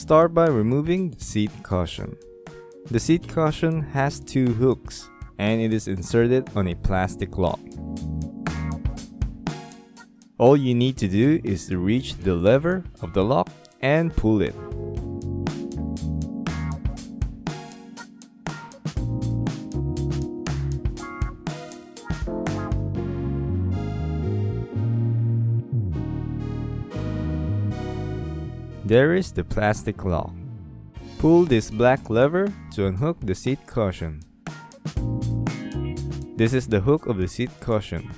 start by removing the seat cushion. The seat cushion has two hooks and it is inserted on a plastic lock. All you need to do is to reach the lever of the lock and pull it. There is the plastic lock. Pull this black lever to unhook the seat cushion. This is the hook of the seat cushion.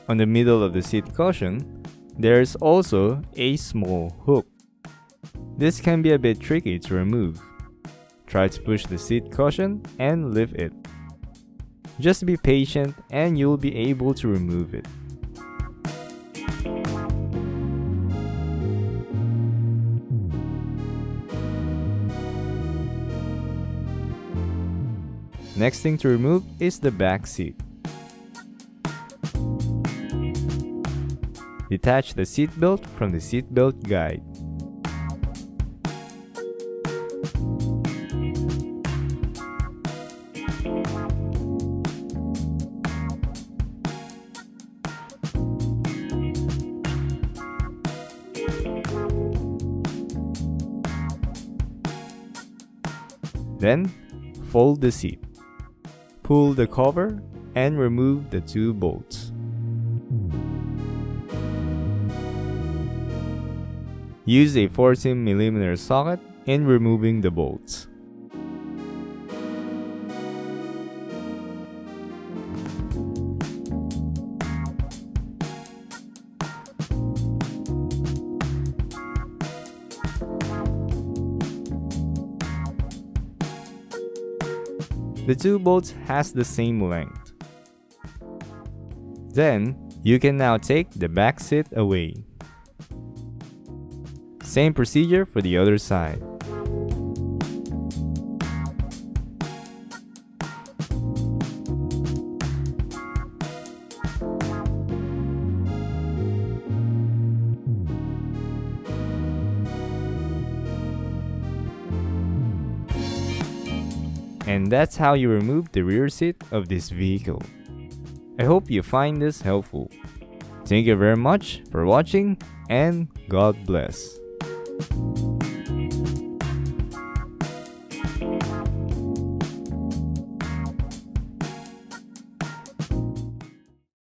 On the middle of the seat cushion, there is also a small hook. This can be a bit tricky to remove. Try to push the seat cushion and lift it. Just be patient and you'll be able to remove it. Next thing to remove is the back seat. Detach the seat belt from the seat belt guide. Then, fold the seat. Pull the cover and remove the two bolts. Use a 14mm socket in removing the bolts. The two bolts has the same length. Then, you can now take the back seat away. Same procedure for the other side. And that's how you remove the rear seat of this vehicle. I hope you find this helpful. Thank you very much for watching and God bless.